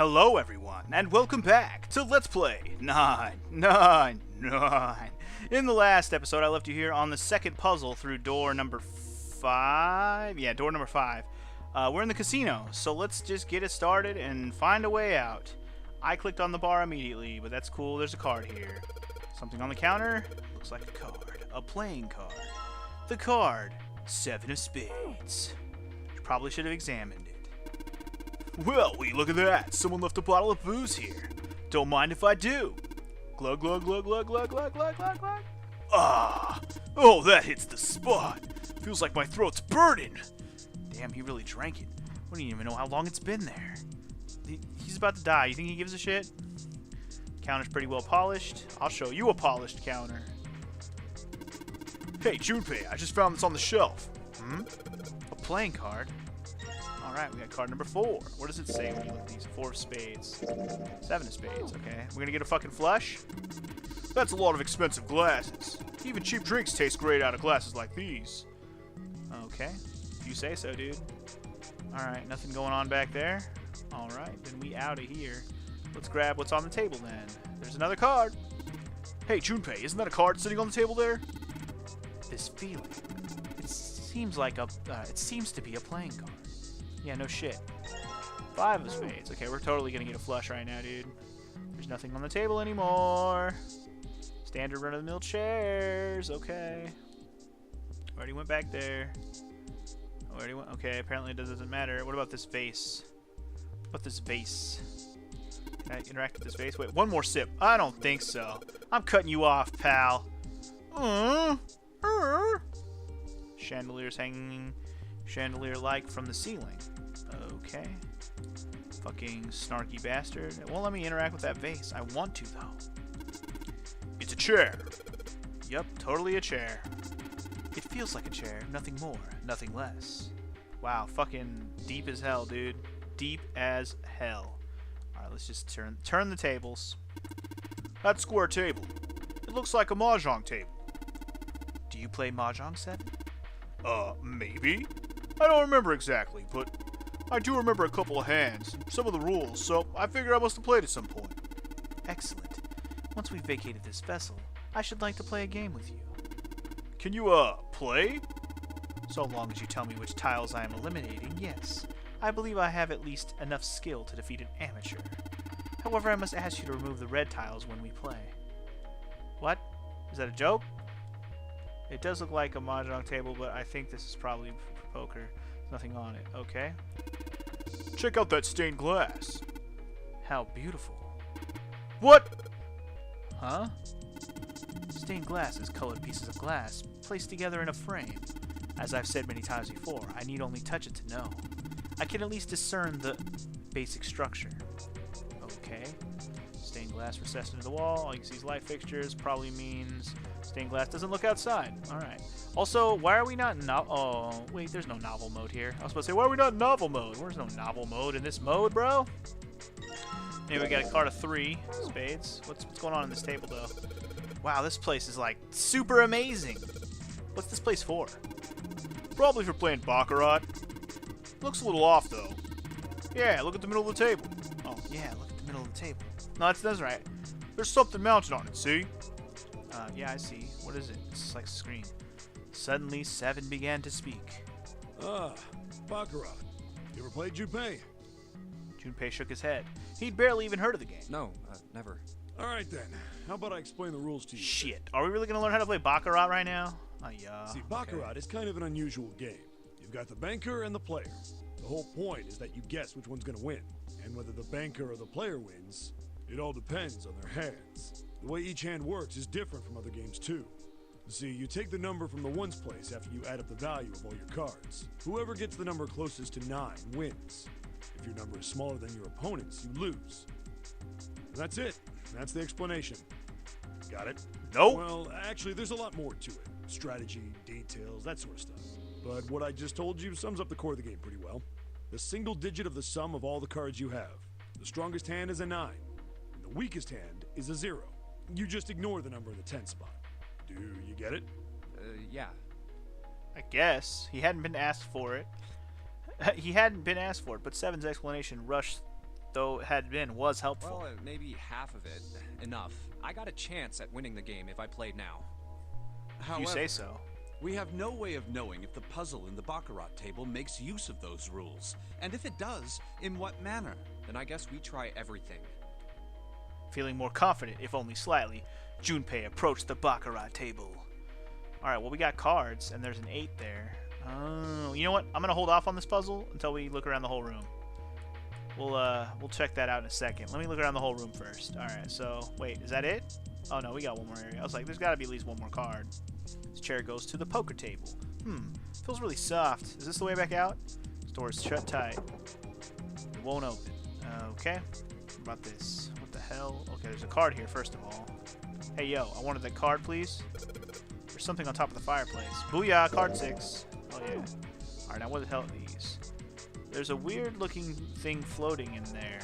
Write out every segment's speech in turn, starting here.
Hello everyone, and welcome back to Let's Play 999. In the last episode, I left you here on the second puzzle through door number 5. Yeah, door number 5. We're in the casino, so let's just get it started and find a way out. I clicked on the bar immediately, but that's cool. There's a card here. Something on the counter. Looks like a card. A playing card. The card, 7 of spades. Probably should have examined it. Well, will you look at that? Someone left a bottle of booze here. Don't mind if I do. Glug, glug, glug, glug, glug, glug, glug, glug, glug. Ah! Oh, that hits the spot. Feels like my throat's burning. Damn, he really drank it. We don't even know how long it's been there. He's about to die. You think he gives a shit? Counter's pretty well polished. I'll show you a polished counter. Hey, Junpei, I just found this on the shelf. A playing card? Alright, we got card number 4. What does it say when you look at these? 4 of spades. 7 of spades, okay. We're gonna get a fucking flush? That's a lot of expensive glasses. Even cheap drinks taste great out of glasses like these. Okay. If you say so, dude. Alright, nothing going on back there. Alright, then we out of here. Let's grab what's on the table then. There's another card. Hey, Junpei, isn't that a card sitting on the table there? This feeling. It seems like a, it seems to be a playing card. Yeah, no shit. 5 of spades. Okay, we're totally gonna get a flush right now, dude. There's nothing on the table anymore. Standard run-of-the-mill chairs. Okay. Already went back there. Already went. Okay, apparently it doesn't matter. What about this vase? What about this vase? Can I interact with this vase? Wait, one more sip. I don't think so. I'm cutting you off, pal. Chandeliers hanging chandelier-like from the ceiling. Okay. Fucking snarky bastard. It won't let me interact with that vase. I want to, though. It's a chair. Yep, totally a chair. It feels like a chair. Nothing more. Nothing less. Wow, fucking deep as hell, dude. Deep as hell. Alright, let's just turn the tables. That square table. It looks like a mahjong table. Do you play mahjong, Seth? Maybe. I don't remember exactly, but I do remember a couple of hands, some of the rules, so I figure I must have played at some point. Excellent. Once we've vacated this vessel, I should like to play a game with you. Can you, play? So long as you tell me which tiles I am eliminating, yes. I believe I have at least enough skill to defeat an amateur. However, I must ask you to remove the red tiles when we play. What? Is that a joke? It does look like a mahjong table, but I think this is probably for poker. There's nothing on it. Okay. Check out that stained glass. How beautiful. What? Huh? Stained glass is colored pieces of glass placed together in a frame. As I've said many times before, I need only touch it to know. I can at least discern the basic structure. Okay. Stained glass recessed into the wall. All you can see is light fixtures. Probably means stained glass doesn't look outside. Alright. Also, why are we not in oh, wait, there's no novel mode here. I was about to say, why are we not in novel mode? There's no novel mode in this mode, bro. Anyway, we got a card of 3 spades. What's going on in this table, though? Wow, this place is, like, super amazing. What's this place for? Probably for playing Baccarat. Looks a little off, though. Yeah, look at the middle of the table. Oh, yeah, look at the middle of the table. No, that's right. There's something mounted on it, see? Yeah, I see. What is it? It's like a screen. Suddenly, 7 began to speak. Baccarat. You ever played Junpei? Junpei shook his head. He'd barely even heard of the game. No, never. Alright then. How about I explain the rules to you? Shit. Are we really going to learn how to play Baccarat right now? Yeah. See, Baccarat is kind of an unusual game. You've got the banker and the player. The whole point is that you guess which one's going to win. And whether the banker or the player wins, it all depends on their hands. The way each hand works is different from other games too. See, you take the number from the ones place after you add up the value of all your cards. Whoever gets the number closest to 9 wins. If your number is smaller than your opponent's, you lose. And that's it. That's the explanation. Got it? Nope. Well, actually, there's a lot more to it. Strategy, details, that sort of stuff. But what I just told you sums up the core of the game pretty well. The single digit of the sum of all the cards you have. The strongest hand is a 9. And the weakest hand is a 0. You just ignore the number in the 10 spot. Do you get it? Yeah. I guess. He hadn't been asked for it. He hadn't been asked for it, but Seven's explanation rushed though it had been, was helpful. Well, maybe half of it. Enough. I got a chance at winning the game if I played now. If However, you say so. we have no way of knowing if the puzzle in the Baccarat table makes use of those rules. And if it does, in what manner? Then I guess we try everything. Feeling more confident, if only slightly, Junpei approached the Baccarat table. Alright, well, we got cards, and there's an 8 there. Oh, you know what? I'm going to hold off on this puzzle until we look around the whole room. We'll check that out in a second. Let me look around the whole room first. Alright, so, wait, is that it? Oh, no, we got one more area. I was like, there's got to be at least one more card. This chair goes to the poker table. Feels really soft. Is this the way back out? This door is shut tight. It won't open. Okay. What about this? What the hell? Okay, there's a card here, first of all. Hey, yo, I wanted that card, please. There's something on top of the fireplace. Booyah, card 6. Oh, yeah. Alright, now what the hell are these? There's a weird-looking thing floating in there.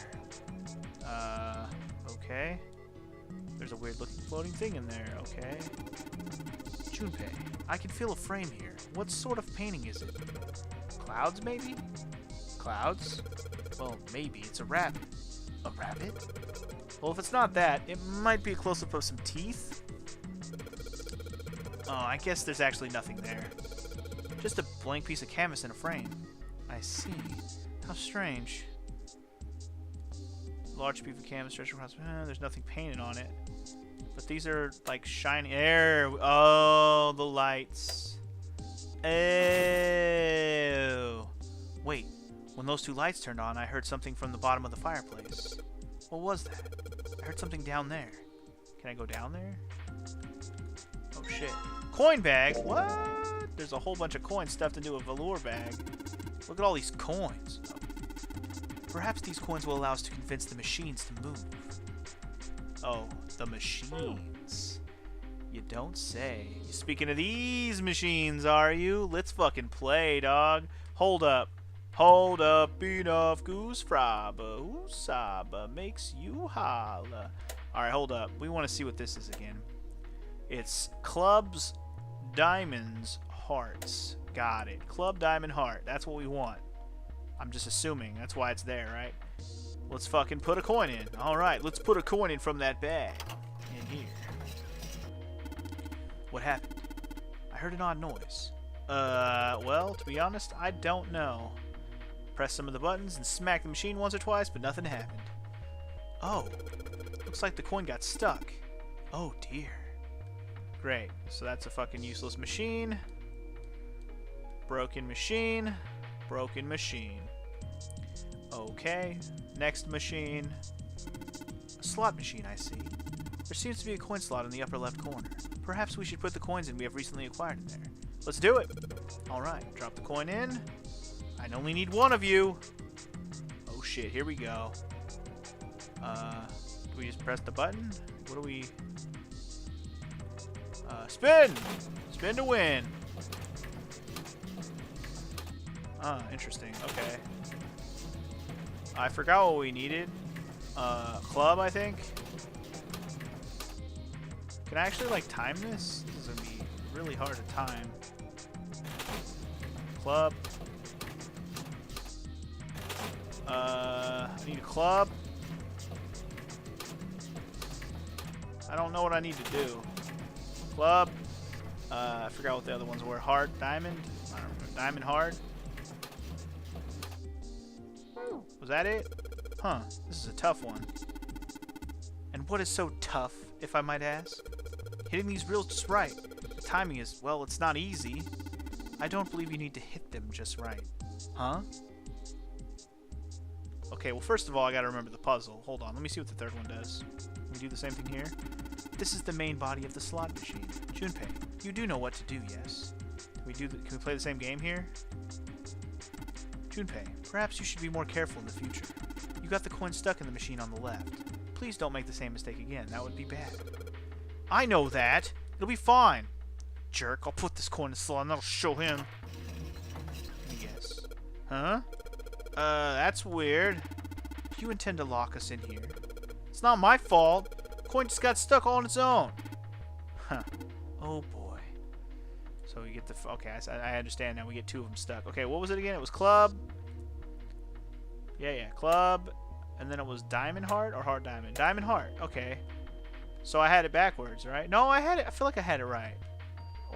Okay. There's a weird-looking floating thing in there. Okay. Junpei, I can feel a frame here. What sort of painting is it? Clouds, maybe? Clouds? Well, maybe. It's a rabbit. A rabbit? Well, if it's not that, it might be a close-up of some teeth. Oh, I guess there's actually nothing there. Just a blank piece of canvas in a frame. I see. How strange. Large piece of canvas stretched across. There's nothing painted on it. But these are like shiny. Air. Oh, the lights. Oh. Wait. When those two lights turned on, I heard something from the bottom of the fireplace. What was that? I heard something down there. Can I go down there? Oh shit. Coin bag? What? There's a whole bunch of coins stuffed into a velour bag. Look at all these coins. Perhaps these coins will allow us to convince the machines to move. Oh, the machines. You don't say. You speaking of these machines, are you? Let's fucking play, dog. Hold up. Hold up, enough goose fraba. Usaba makes you holla. Alright, hold up. We want to see what this is again. It's clubs, diamonds, hearts. Got it. Club, diamond, heart. That's what we want. I'm just assuming. That's why it's there, right? Let's fucking put a coin in. Alright, let's put a coin in from that bag. In here. What happened? I heard an odd noise. Well, to be honest, I don't know. Press some of the buttons and smack the machine once or twice, but nothing happened. Oh. Looks like the coin got stuck. Oh, dear. Great. So that's a fucking useless machine. Broken machine. Broken machine. Okay. Next machine. A slot machine, I see. There seems to be a coin slot in the upper left corner. Perhaps we should put the coins in we have recently acquired in there. Let's do it! Alright, drop the coin in. I only need one of you. Oh shit, here we go. Do we just press the button? What do we... spin! Spin to win! Ah, interesting. Okay. I forgot what we needed. Club, I think. Can I actually, like, time this? This is gonna be really hard to time. Club. I need a club. I don't know what I need to do. Club. I forgot what the other ones were. Heart, diamond. I don't remember. Diamond, hard. Was that it? Huh. This is a tough one. And what is so tough, if I might ask? Hitting these reels just right. The timing is, well, it's not easy. I don't believe you need to hit them just right. Huh? Okay, well, first of all, I gotta remember the puzzle. Hold on, let me see what the third one does. Can we do the same thing here? This is the main body of the slot machine. Junpei, you do know what to do, yes? Can we play the same game here? Junpei, perhaps you should be more careful in the future. You got the coin stuck in the machine on the left. Please don't make the same mistake again. That would be bad. I know that. It'll be fine. Jerk, I'll put this coin in the slot and that'll show him. Let me guess. Huh? That's weird. You intend to lock us in here? It's not my fault. The coin just got stuck all on its own. Huh. Oh boy. So we get the... Okay, I understand now. We get two of them stuck. Okay, what was it again? It was club. Yeah, club. and then it was diamond heart or heart diamond? Diamond heart. Okay. So I had it backwards, right? No, I had it. I feel like I had it right.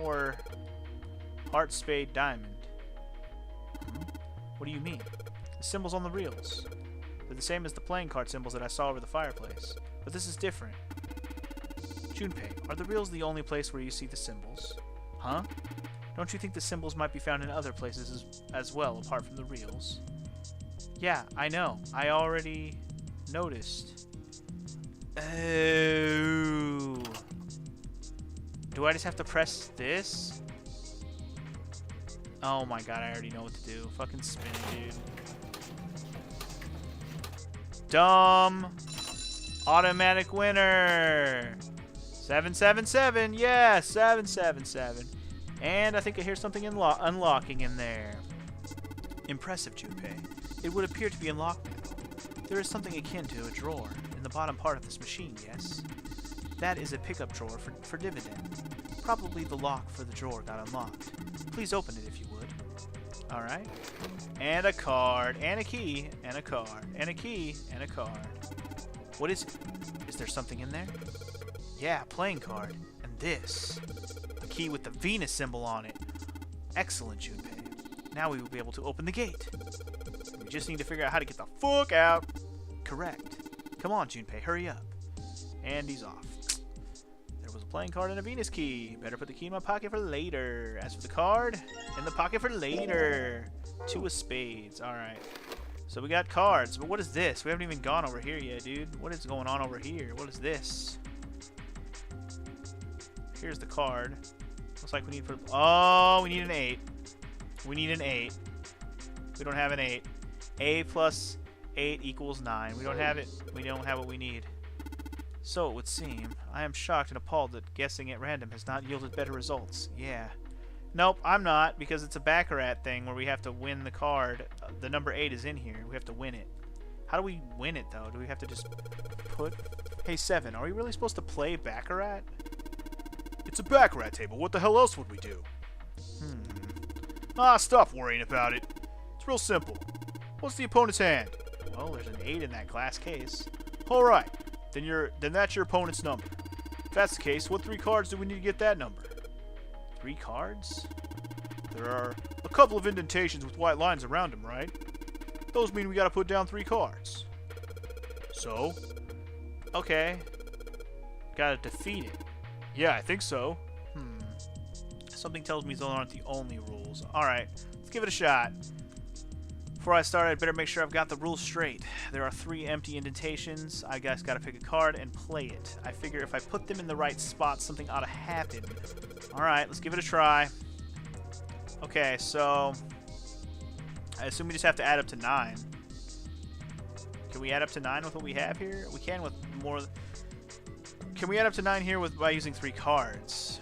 Or heart spade diamond. What do you mean? The symbols on the reels. They're the same as the playing card symbols that I saw over the fireplace. But this is different. Junpei, are the reels the only place where you see the symbols? Huh? Don't you think the symbols might be found in other places as well, apart from the reels? Yeah, I know. I already noticed. Oh. Do I just have to press this? Oh my god, I already know what to do. Fucking spin, dude. Dumb. Automatic winner. 777. Yeah, 777. And I think I hear something unlocking in there. Impressive, Junpei. It would appear to be unlocked now. There is something akin to a drawer in the bottom part of this machine, yes? That is a pickup drawer for dividend. Probably the lock for the drawer got unlocked. Please open it if you would. Alright. And a card, and a key, and a card, and a key, and a card. What is it? Is there something in there? Yeah, playing card. And this. A key with the Venus symbol on it. Excellent, Junpei. Now we will be able to open the gate. We just need to figure out how to get the fuck out. Correct. Come on, Junpei, hurry up. And he's off. There was a playing card and a Venus key. Better put the key in my pocket for later. As for the card, in the pocket for later. 2 of spades. Alright. So we got cards, but what is this? We haven't even gone over here yet, dude. What is going on over here? What is this? Here's the card. Looks like we need to put... Oh, we need an 8. We need an 8. We don't have an 8. A plus 8 equals 9. We don't have it. We don't have what we need. So it would seem. I am shocked and appalled that guessing at random has not yielded better results. Yeah. Nope, I'm not, because it's a Baccarat thing where we have to win the card. The number 8 is in here. We have to win it. How do we win it, though? Do we have to just put... Hey, 7, are we really supposed to play Baccarat? It's a Baccarat table. What the hell else would we do? Ah, stop worrying about it. It's real simple. What's the opponent's hand? Well, there's an 8 in that glass case. All right. Then that's your opponent's number. If that's the case, what 3 cards do we need to get that number? 3 cards? There are a couple of indentations with white lines around them, right? Those mean we gotta put down 3 cards. So? Okay. Gotta defeat it. Yeah, I think so. Something tells me those aren't the only rules. Alright, let's give it a shot. Before I start, I'd better make sure I've got the rules straight. There are 3 empty indentations. I guess gotta pick a card and play it. I figure if I put them in the right spot, something ought to happen. Alright, let's give it a try. Okay, so... I assume we just have to add up to 9. Can we add up to 9 with what we have here? We can with more... Can we add up to 9 here by using 3 cards?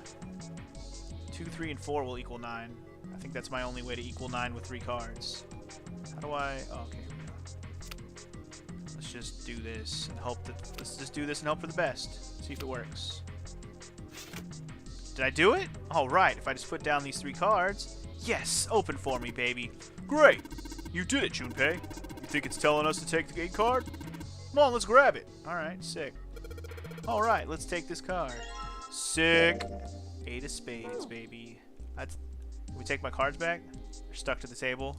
2, 3, and 4 will equal 9. I think that's my only way to equal 9 with 3 cards. How do I... Oh, okay, here we go. Let's just do this and hope that... Let's just do this and hope for the best. See if it works. Did I do it? All right, if I just put down these 3 cards... Yes! Open for me, baby. Great! You did it, Junpei. You think it's telling us to take the 8 card? Come on, let's grab it. Alright, sick. Alright, let's take this card. Sick! 8 of spades, baby. Can we take my cards back? They're stuck to the table.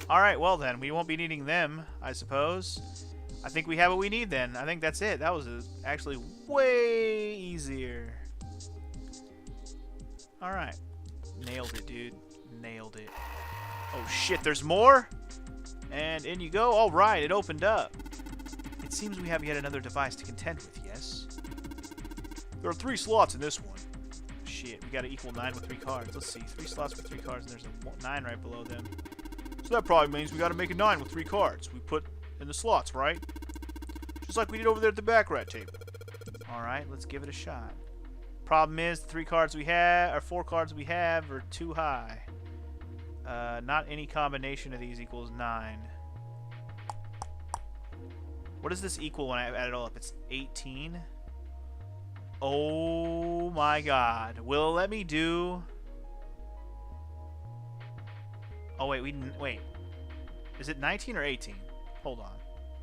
Alright, well then, we won't be needing them, I suppose. I think we have what we need then. I think that's it. That was actually way easier. Alright. Nailed it, dude. Nailed it. Oh shit, there's more? And in you go. Alright, it opened up. It seems we have yet another device to contend with, yes? There are 3 slots in this one. Shit, we gotta equal 9 with 3 cards. Let's see, 3 slots with 3 cards, and there's a 9 right below them. So that probably means we gotta make a 9 with 3 cards we put in the slots, right? Just like we did over there at the Baccarat table. Alright, let's give it a shot. Problem is, the 3 cards we have, or 4 cards we have, are too high. Not any combination of these equals 9. What does this equal when I add it all up? It's 18? Oh my god. Will it let me do... Oh wait, wait. Is it 19 or 18? Hold on.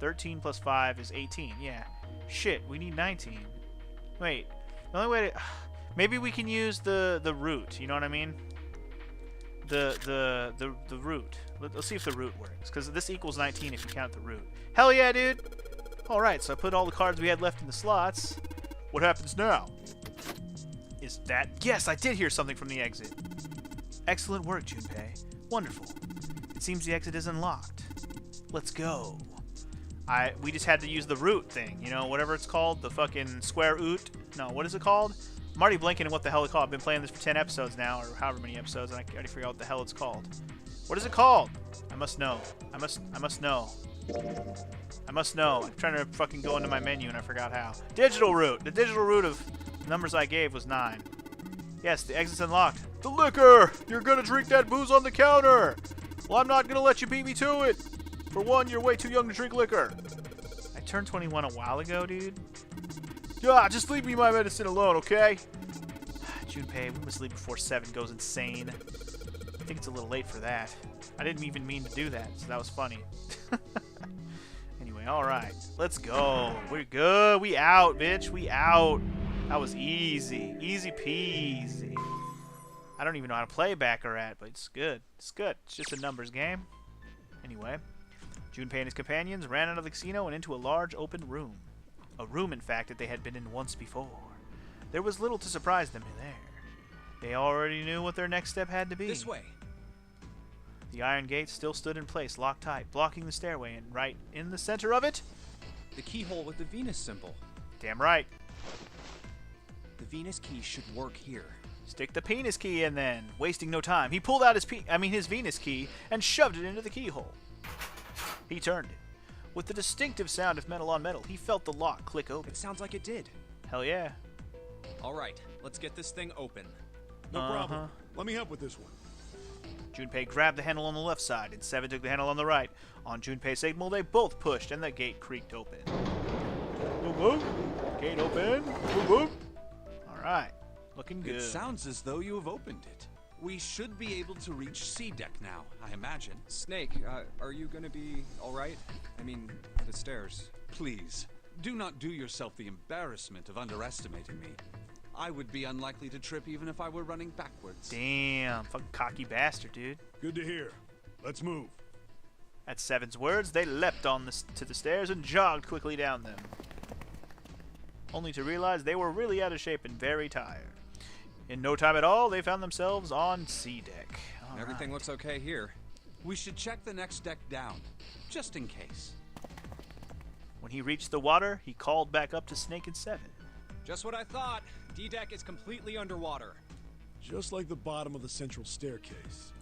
13 plus 5 is 18. Yeah. Shit, we need 19. Wait. The only way to... Maybe we can use the root. You know what I mean? The root. Let's see if the root works. Because this equals 19 if you count the root. Hell yeah, dude! Alright, so I put all the cards we had left in the slots. What happens now? Is that... Yes, I did hear something from the exit. Excellent work, Junpei. Wonderful. It seems the exit is unlocked. Let's go. We just had to use the root thing, you know, whatever it's called, the fucking square root. No, what is it called? I'm already blanking on what the hell it's called. I've been playing this for 10 episodes now, or however many episodes, and I already forgot what the hell it's called. What is it called? I must know. I must know. I must know. I'm trying to fucking go into my menu and I forgot how. Digital root. The digital root of numbers I gave was 9. Yes, the exit's unlocked. The liquor! You're gonna drink that booze on the counter! Well, I'm not gonna let you beat me to it! For one, you're way too young to drink liquor. I turned 21 a while ago, dude. Yeah, just leave me my medicine alone, okay? Junpei, we must leave before 7 goes insane. I think it's a little late for that. I didn't even mean to do that, so that was funny. Anyway, alright. Let's go. We're good. We out, bitch. We out. That was easy. Easy peasy. I don't even know how to play Baccarat, but it's good. It's good. It's just a numbers game. Anyway, Junpei and his companions ran out of the casino and into a large open room. A room, in fact, that they had been in once before. There was little to surprise them in there. They already knew what their next step had to be. This way. The iron gate still stood in place, locked tight, blocking the stairway, and right in the center of it... The keyhole with the Venus symbol. Damn right. The Venus key should work here. Stick the penis key in then. Wasting no time, he pulled out his Venus key and shoved it into the keyhole. He turned it. With the distinctive sound of metal on metal, he felt the lock click open. It sounds like it did. Hell yeah. All right, let's get this thing open. No problem. Let me help with this one. Junpei grabbed the handle on the left side, and Seven took the handle on the right. On Junpei's signal, they both pushed, and the gate creaked open. Whoop whoop. Gate open. Whoop whoop. All right. Looking good. It sounds as though you have opened it. We should be able to reach C deck now, I imagine. Snake, are you gonna be all right? I mean, the stairs. Please, do not do yourself the embarrassment of underestimating me. I would be unlikely to trip even if I were running backwards. Damn, fucking cocky bastard, dude. Good to hear. Let's move. At Seven's words, they leapt to the stairs and jogged quickly down them. Only to realize they were really out of shape and very tired. In no time at all, they found themselves on C deck. All Everything right. looks okay here. We should check the next deck down, just in case. When he reached the water, he called back up to Snake and Seven. Just what I thought. D-deck is completely underwater. Just like the bottom of the central staircase.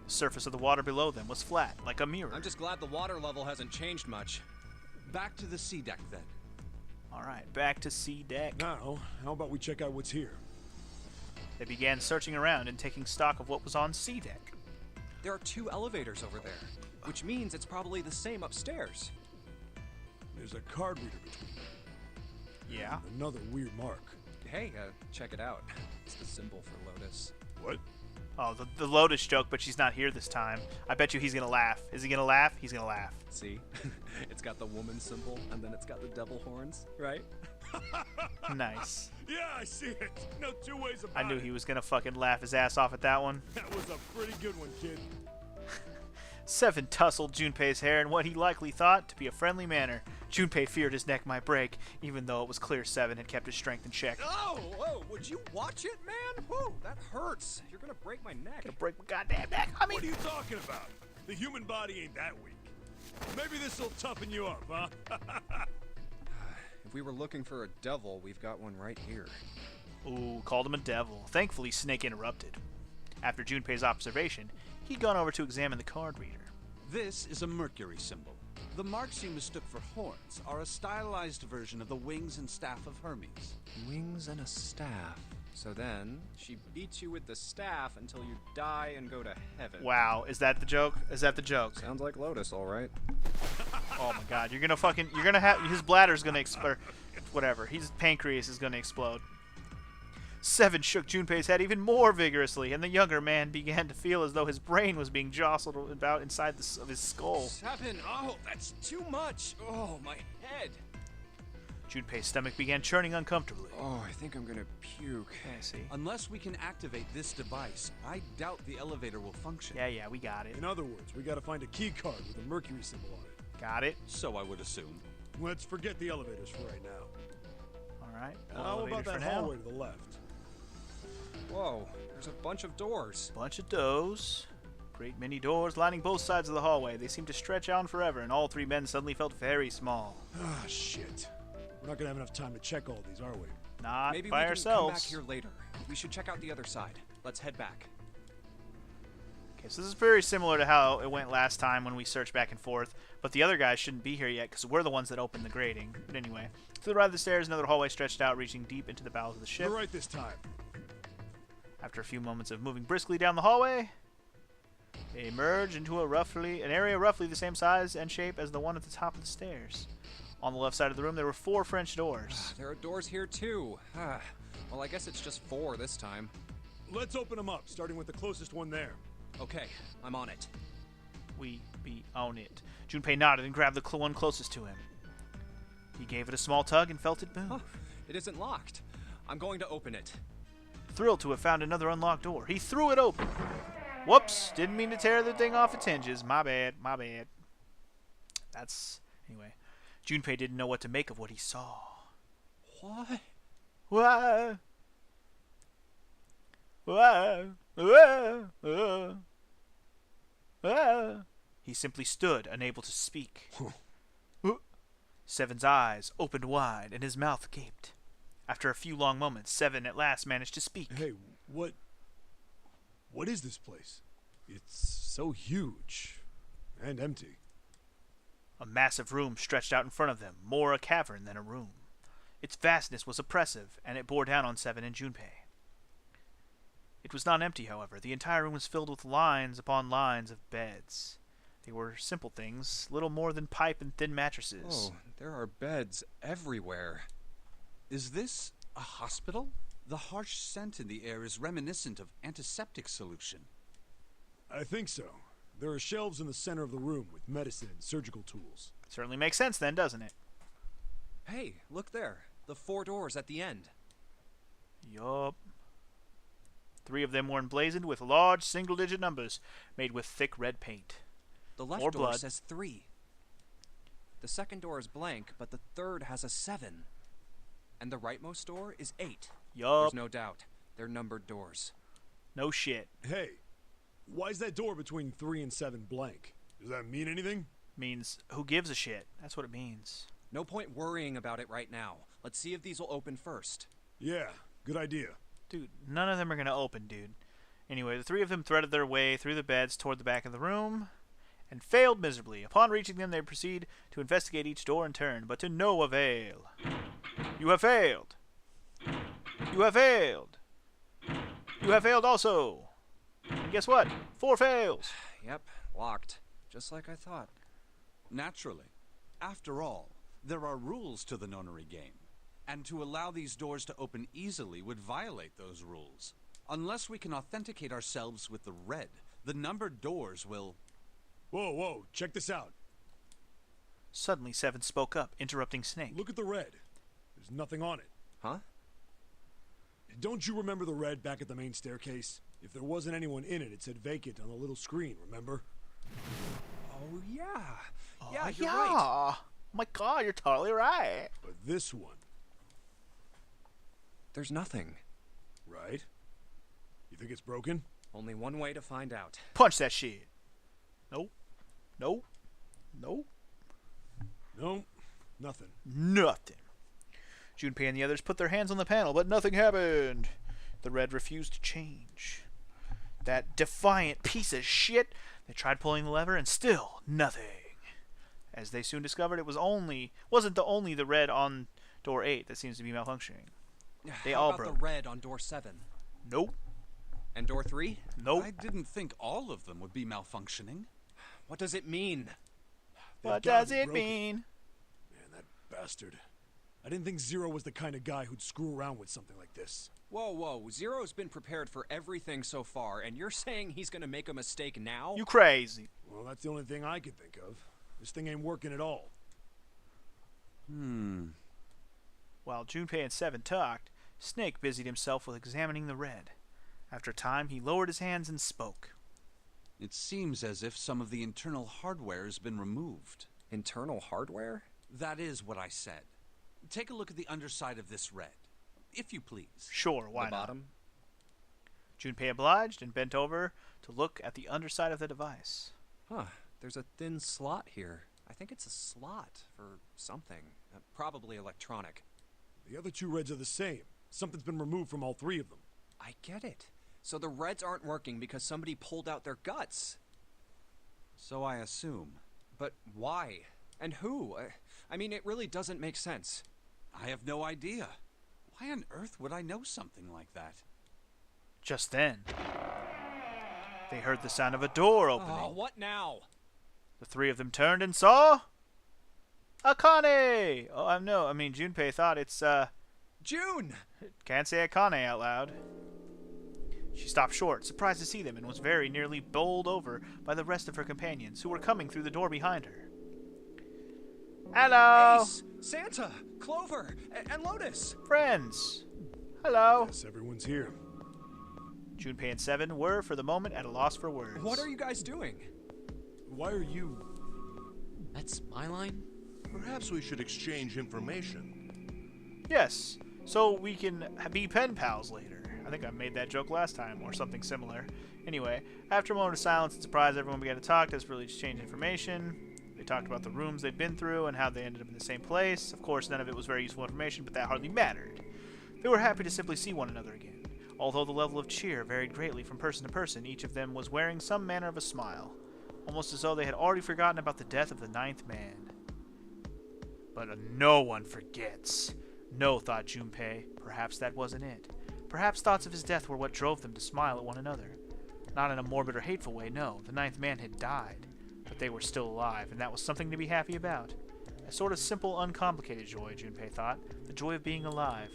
The surface of the water below them was flat, like a mirror. I'm just glad the water level hasn't changed much. Back to the C deck then. All right, back to C deck. Now, how about we check out what's here? They began searching around and taking stock of what was on C deck. There are 2 elevators over there, which means it's probably the same upstairs. There's a card reader between them. Yeah. And another weird mark. Hey, check it out. It's the symbol for Lotus. What? Oh, the Lotus joke, but she's not here this time. I bet you he's gonna laugh. Is he gonna laugh? He's gonna laugh. See? It's got the woman symbol, and then it's got the devil horns, right? Nice. Yeah, I see it. No two ways about I knew it. he was gonna fucking laugh his ass off at that one. That was a pretty good one, kid. Seven tussled Junpei's hair in what he likely thought to be a friendly manner. Junpei feared his neck might break, even though it was clear Seven had kept his strength in check. Oh, whoa, would you watch it, man? Whoa, that hurts. You're gonna break my neck. Gonna break my goddamn neck. I mean, What are you talking about? The human body ain't that weak. Maybe this'll toughen you up, huh? If we were looking for a devil, we've got one right here. ooh, called him a devil. Thankfully, Snake interrupted. After Junpei's observation, he'd gone over to examine the card reader. This is a Mercury symbol. The marks you mistook for horns are a stylized version of the wings and staff of Hermes. Wings and a staff. So then, she beats you with the staff until you die and go to heaven. Wow, is that the joke? Is that the joke? Sounds like Lotus, all right. Oh my god, you're gonna have, his bladder's gonna explode. Whatever, his pancreas is gonna explode. Seven shook Junpei's head even more vigorously, and the younger man began to feel as though his brain was being jostled about inside of his skull. 7. Oh, that's too much. Oh, my head. Junpei's stomach began churning uncomfortably. Oh, I think I'm gonna puke. I see. Unless we can activate this device, I doubt the elevator will function. Yeah, we got it. In other words, we gotta find a key card with a Mercury symbol on it. Got it. So I would assume. Let's forget the elevators for right now. All right. How about Elevator that for now. hallway to the left? Whoa, there's a bunch of doors. Bunch of doors. Great many doors lining both sides of the hallway. They seemed to stretch out forever, and all three men suddenly felt very small. Ah, shit. We're not gonna have enough time to check all these, are we? Not Maybe by we can ourselves. come back here later. We should check out the other side. Let's head back. Okay, so this is very similar to how it went last time when we searched back and forth, but the other guys shouldn't be here yet because we're the ones that opened the grating. But anyway, to the right of the stairs, another hallway stretched out, reaching deep into the bowels of the ship. You're right this time. After a few moments of moving briskly down the hallway, they emerge into an area roughly the same size and shape as the one at the top of the stairs. On the left side of the room, there were 4 French doors. There are doors here too. Well, I guess it's just 4 this time. Let's open them up, starting with the closest one there. Okay, I'm on it. We be on it. Junpei nodded and grabbed the one closest to him. He gave it a small tug and felt it move. Huh, it isn't locked. I'm going to open it. Thrilled to have found another unlocked door, he threw it open. Whoops! Didn't mean to tear the thing off its hinges. My bad. Anyway. Junpei didn't know what to make of what he saw. What? Whoa! Whoa! Whoa! Whoa! Whoa! He simply stood, unable to speak. Seven's eyes opened wide, and his mouth gaped. After a few long moments, Seven at last managed to speak. Hey, what is this place? It's so huge and empty. A massive room stretched out in front of them, more a cavern than a room. Its vastness was oppressive, and it bore down on Seven and Junpei. It was not empty, however. The entire room was filled with lines upon lines of beds. They were simple things, little more than pipe and thin mattresses. Oh, there are beds everywhere. Is this a hospital? The harsh scent in the air is reminiscent of antiseptic solution. I think so. There are shelves in the center of the room with medicine and surgical tools. Certainly makes sense then, doesn't it? Hey, look there. The 4 doors at the end. Yup. 3 of them were emblazoned with large single-digit numbers made with thick red paint. The left More door blood. says 3. The second door is blank, but the third has a 7. And the rightmost door is 8. Yup. There's no doubt. They're numbered doors. No shit. Hey, why is that door between 3 and 7 blank? Does that mean anything? Means who gives a shit. That's what it means. No point worrying about it right now. Let's see if these will open first. Yeah, good idea. Dude, none of them are going to open, dude. Anyway, the 3 of them threaded their way through the beds toward the back of the room and failed miserably. Upon reaching them, they proceed to investigate each door in turn, but to no avail. You have failed. You have failed. You have failed also. And guess what? 4 fails. Yep, locked. Just like I thought. Naturally. After all, there are rules to the nonary game, and to allow these doors to open easily would violate those rules. Unless we can authenticate ourselves with the red, the numbered doors will... Whoa, check this out. Suddenly, Seven spoke up, interrupting Snake. Look at the red. There's nothing on it. Huh? Don't you remember the red back at the main staircase? If there wasn't anyone in it, it said vacant on the little screen, remember? Oh, yeah. Oh, Yeah, you're right. Oh my god, you're totally right. But this one, There's nothing. right? You think it's broken? Only one way to find out. Punch that shit. Nope. Nope. Nope. No, nothing. Nothing. Junpei and the others put their hands on the panel, but nothing happened. The red refused to change. That defiant piece of shit. They tried pulling the lever, and still nothing. As they soon discovered, it wasn't only the red on door 8 that seems to be malfunctioning. They How all about broke. the red on door 7? Nope. And door 3? Nope. I didn't think all of them would be malfunctioning. What does it mean? They've What gotta does be it broken. mean? Man, that bastard. I didn't think Zero was the kind of guy who'd screw around with something like this. Whoa, whoa. Zero's been prepared for everything so far, and you're saying he's gonna make a mistake now? You crazy. Well, that's the only thing I can think of. This thing ain't working at all. While Junpei and Seven talked, Snake busied himself with examining the red. After a time, he lowered his hands and spoke. It seems as if some of the internal hardware has been removed. Internal hardware? That is what I said. Take a look at the underside of this red, if you please. Sure, why The not? bottom? Junpei obliged and bent over to look at the underside of the device. Huh. There's a thin slot here. I think it's a slot for something. Probably electronic. The other two reds are the same. Something's been removed from all three of them. I get it. So the reds aren't working because somebody pulled out their guts. So I assume. But why? And who? I mean, it really doesn't make sense. I have no idea. Why on earth would I know something like that? Just then, they heard the sound of a door opening. Oh, what now? The three of them turned and saw Akane. Junpei thought it's June! can't say Akane out loud. She stopped short, surprised to see them, and was very nearly bowled over by the rest of her companions, who were coming through the door behind her. Hello, Ace! Santa! Clover! And Lotus! friends. Hello. Yes, everyone's here. Junpei and Seven were, for the moment, at a loss for words. What are you guys doing? Why are you... That's my line? Perhaps we should exchange information. Yes, so we can be pen pals later. I think I made that joke last time, or something similar. Anyway, after a moment of silence and surprise, everyone began to talk, desperately exchange information. They talked about the rooms they'd been through and how they ended up in the same place. Of course, none of it was very useful information, but that hardly mattered. They were happy to simply see one another again. Although the level of cheer varied greatly from person to person, each of them was wearing some manner of a smile, almost as though they had already forgotten about the death of the ninth man. But no one forgets. No, thought Junpei. Perhaps that wasn't it. Perhaps thoughts of his death were what drove them to smile at one another. Not in a morbid or hateful way, no. The ninth man had died, but they were still alive, and that was something to be happy about. A sort of simple, uncomplicated joy, Junpei thought. The joy of being alive.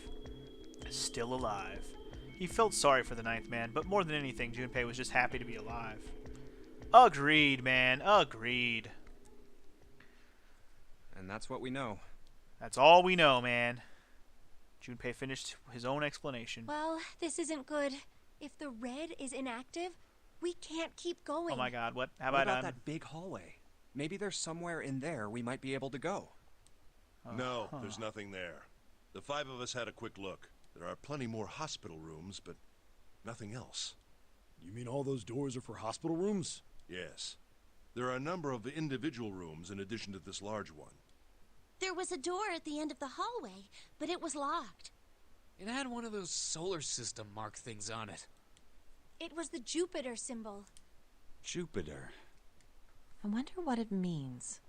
Still alive. He felt sorry for the ninth man, but more than anything, Junpei was just happy to be alive. Agreed, man. Agreed. And that's what we know. That's all we know, man. Junpei finished his own explanation. Well, this isn't good. If the red is inactive, we can't keep going. Oh my god, what? How What about about that big hallway? Maybe there's somewhere in there we might be able to go. No, there's nothing there. The five of us had a quick look. There are plenty more hospital rooms, but nothing else. You mean all those doors are for hospital rooms? Yes. There are a number of individual rooms in addition to this large one. There was a door at the end of the hallway, but it was locked. It had one of those solar system mark things on it. It was the Jupiter symbol. Jupiter. I wonder what it means.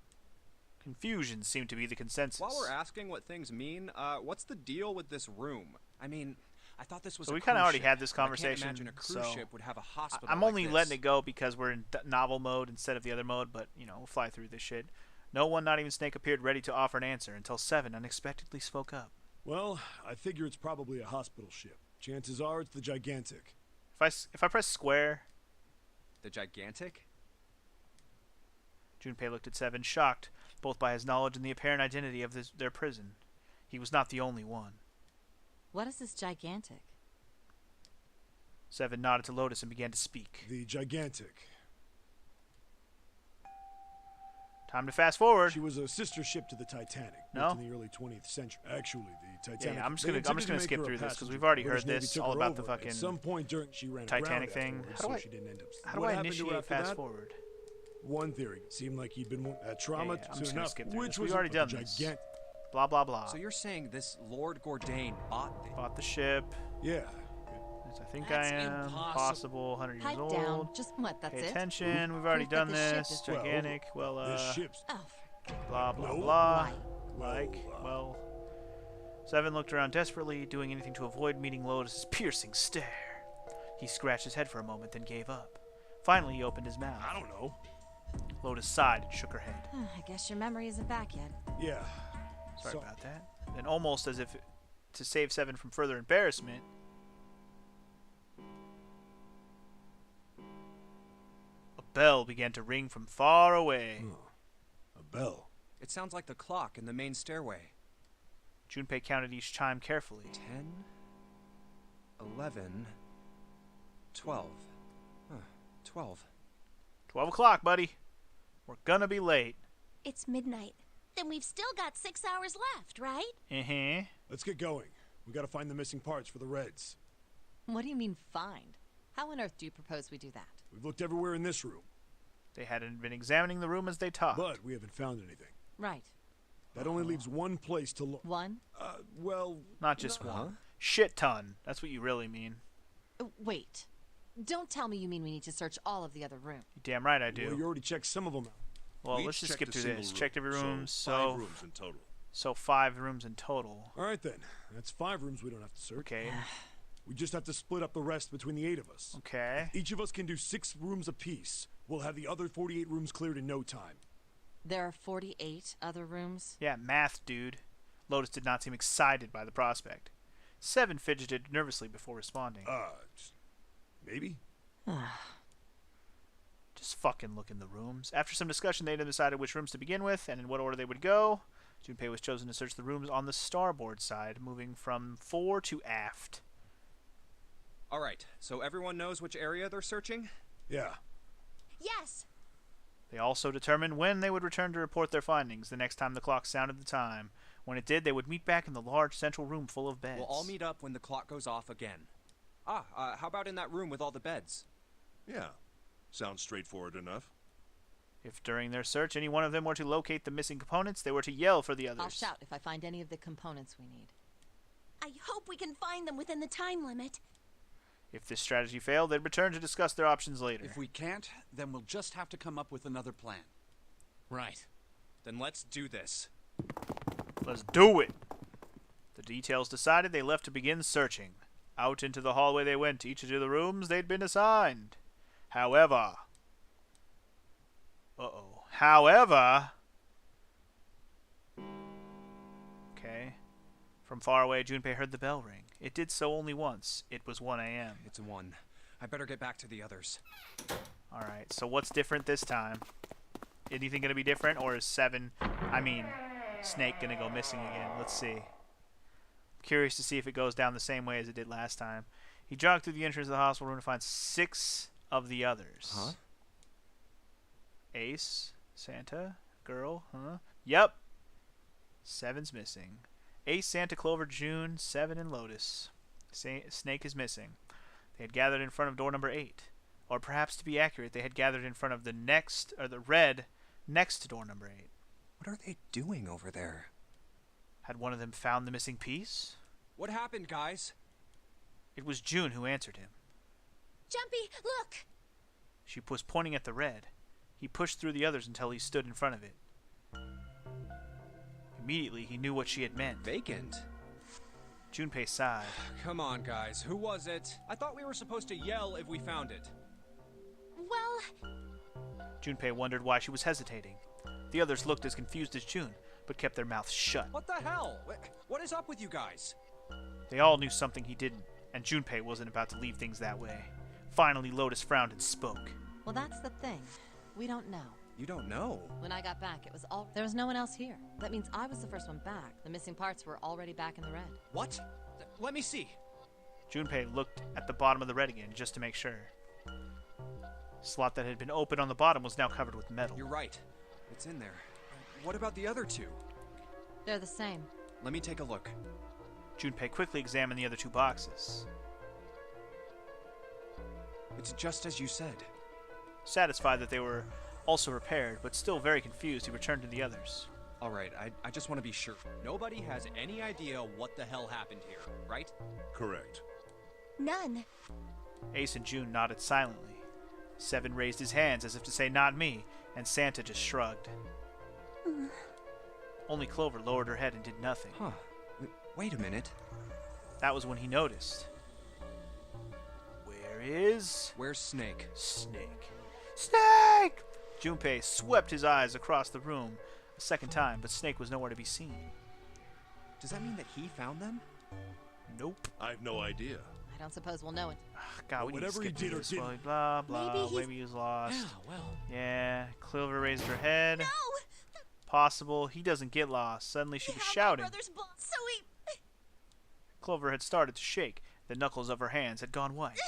Confusion seemed to be the consensus. While we're asking what things mean, what's the deal with this room? I mean, I thought this was So a we kinda cruise already ship. had this I can't conversation, imagine a cruise so ship would have a hospital I'm like only this. letting it go because we're in novel mode instead of the other mode, but, you know, we'll fly through this shit. No one, not even Snake, appeared ready to offer an answer until Seven unexpectedly spoke up. Well, I figure it's probably a hospital ship. Chances are it's the Gigantic. If I press square, The gigantic? Junpei looked at Seven, shocked both by his knowledge and the apparent identity of their prison. He was not the only one. What is this gigantic? Seven nodded to Lotus and began to speak. The Gigantic. Time to fast forward. She was a sister ship to the Titanic, No? built in the early 20th century. Actually, the Titanic. I'm just they gonna intended to make skip her a through this, 'cause passenger. we've already British heard Navy this, took all her about the over. fucking At some point during, she ran Titanic aground thing. afterwards, How do so I- she didn't end up. How do What I happened to her initiate after fast that? forward? One theory seemed like he'd been that trauma Yeah, I'm to just gonna enough, skip through which this. was We've already a done this. gigantic. Blah, blah, blah. So you're saying this Lord Gordain bought Bought the ship. Yeah. Yes, I think That's I am. impossible. Possible. 100 years Pipe old. down. Just what? That's Pay it? attention. We've already Proof that done this ship this. is- Gigantic. Well, This ship's Oh, blah, blah, No. blah. why? Like, well. Seven looked around desperately, doing anything to avoid meeting Lotus's piercing stare. He scratched his head for a moment, then gave up. Finally, he opened his mouth. I don't know. Lotus sighed and shook her head. I guess your memory isn't back yet. Yeah. Sorry So- about that. Then, almost as if to save Seven from further embarrassment, a bell began to ring from far away. Oh, a bell. It sounds like the clock in the main stairway. Junpei counted each chime carefully. 10, 11, 12. Huh, 12. 12 o'clock, buddy. We're gonna be late. It's midnight. Then we've still got 6 hours left, right? Uh-huh. Let's get going. We gotta find the missing parts for the Reds. What do you mean find? How on earth do you propose we do that? We've looked everywhere in this room, They hadn't been examining the room as they talked. but we haven't found anything. Right. That only leaves one place to look. One? Well, Not just one. Shit ton. That's what you really mean. Wait. Don't tell me you mean we need to search all of the other rooms. You damn right I do. well, you already checked some of them out. Well, We let's just checked skip a through single this. room, Checked every room, so so 5 rooms in total. 5 rooms in total. All right then. That's 5 rooms we don't have to search. Okay. We just have to split up the rest between the 8 of us. Okay. Each of us can do 6 rooms apiece. We'll have the other 48 rooms cleared in no time. There are 48 other rooms. Yeah, math, dude. Lotus did not seem excited by the prospect. Seven fidgeted nervously before responding. Maybe? Just fucking look in the rooms. After some discussion, they decided which rooms to begin with and in what order they would go. Junpei was chosen to search the rooms on the starboard side, moving from fore to aft. All right, so everyone knows which area they're searching? Yeah. Yes. They also determined when they would return to report their findings the next time the clock sounded the time. When it did, they would meet back in the large central room full of beds. We'll all meet up when the clock goes off again. How about in that room with all the beds? Yeah. Sounds straightforward enough. If during their search any one of them were to locate the missing components, they were to yell for the others. I'll shout if I find any of the components we need. I hope we can find them within the time limit. If this strategy failed, they'd return to discuss their options later. If we can't, then we'll just have to come up with another plan. Right. Then let's do this. Let's do it! The details decided, they left to begin searching. Out into the hallway they went, each into the rooms they'd been assigned. However... Okay. From far away, Junpei heard the bell ring. It did so only once. It was 1 a.m. It's 1. I better get back to the others. Alright, so what's different this time? Anything gonna be different, or is Snake gonna go missing again? Let's see. Curious to see if it goes down the same way as it did last time. He jogged through the entrance of the hospital room to find 6 of the others. Huh? Ace, Santa, girl, huh? Yep. 7's missing. Ace, Santa, Clover, June, 7, and Lotus. Snake is missing. They had gathered in front of door number 8. Or perhaps to be accurate, they had gathered in front of the red next to door number 8. What are they doing over there? Had one of them found the missing piece? What happened, guys? It was June who answered him. Jumpy, look! She was pointing at the red. He pushed through the others until he stood in front of it. Immediately, he knew what she had meant. Vacant? Junpei sighed. Come on, guys. Who was it? I thought we were supposed to yell if we found it. Well, Junpei wondered why she was hesitating. The others looked as confused as June, but kept their mouths shut. What the hell? What is up with you guys? They all knew something he didn't, and Junpei wasn't about to leave things that way. Finally, Lotus frowned and spoke. Well, that's the thing. We don't know. You don't know. When I got back, there was no one else here. That means I was the first one back. The missing parts were already back in the red. What? Let me see. Junpei looked at the bottom of the red again, just to make sure. Slot that had been open on the bottom was now covered with metal. You're right. It's in there. What about the other 2? They're the same. Let me take a look. Junpei quickly examined the other 2 boxes. It's just as you said. Satisfied that they were also repaired, but still very confused, he returned to the others. All right, I just want to be sure. Nobody has any idea what the hell happened here, right? Correct. none. Ace and June nodded silently. 7 raised his hands as if to say, "Not me," and Santa just shrugged. Only Clover lowered her head and did nothing. Huh. Wait a minute. That was when he noticed. Where's Snake? Snake? Snake! Junpei swept his eyes across the room a second time, but Snake was nowhere to be seen. Does that mean that he found them? Nope. I've no idea. I don't suppose we'll know it. God, we need to Whatever he skip did through or this didn't. slowly. Blah, blah. Maybe he's- Maybe he was lost. Yeah, well. Yeah. Clover raised her head. No! Possible. He doesn't get lost. Suddenly she We was have shouting. My brother's blood, so he... Clover had started to shake. The knuckles of her hands had gone white.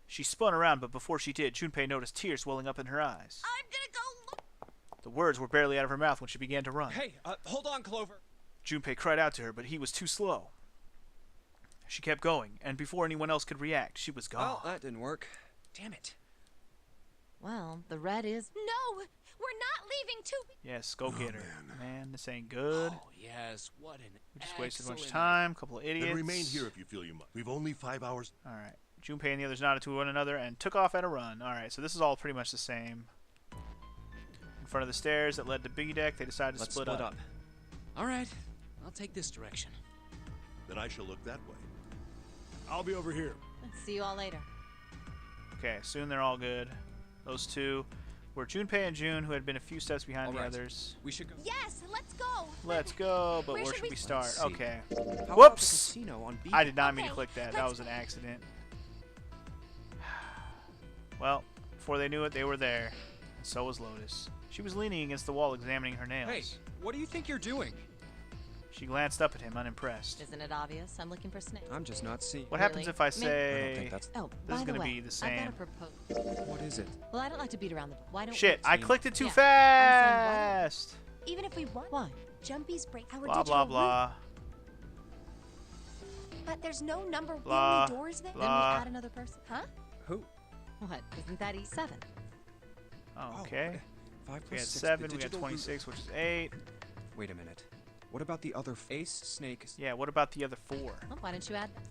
She spun around, but before she did, Junpei noticed tears welling up in her eyes. I'm gonna go look. The words were barely out of her mouth when she began to run. Hey, hold on, Clover. Junpei cried out to her, but he was too slow. She kept going, and before anyone else could react, she was gone. Well, that didn't work. Damn it. Well, the red is. No! We're not leaving too... Yes, go get her. Man, this ain't good. Oh, yes. What an We just wasted a bunch of excellent time. Couple of idiots. Then remain here if you feel you must. We've only 5 hours. All right. Junpei and the others nodded to one another and took off at a run. All right, so this is all pretty much the same. In front of the stairs that led to Biggie Deck, they decided to Let's split up. All right. I'll take this direction. Then I shall look that way. I'll be over here. See you all later. Okay, soon they're all good. Those two were Junpei and June, who had been a few steps behind All the right. others. We should go. Yes, let's go! Let's go, but Where where should should we- we start? Let's see. Okay. How about the Whoops! casino on B? I did not mean to Okay, click that. That let's- was an accident. Well, before they knew it, they were there. And so was Lotus. She was leaning against the wall, examining her nails. Hey, what do you think you're doing? She glanced up at him, unimpressed. Isn't it obvious? I'm looking for snakes. I'm just not seeing. What happens Really? if I Me- say... I don't think that's. Oh, This by is the gonna way, be the I've same. got a proposal. What is it? Well, I don't like to beat around the. Why don't Shit, we I team clicked it too Yeah. fast! Even if we want Why? Jumpy's break our Blah, digital blah, route, blah. but there's no number Blah, the only doors there. Then we Blah. add another person. Huh? Who? What? Isn't that E7? Oh, okay. 5 We plus had 6. 7, the we got digital root- 26, which is 8. Wait a minute. What about the other ace, snake? Yeah, what about the other 4? Well, why don't you add them?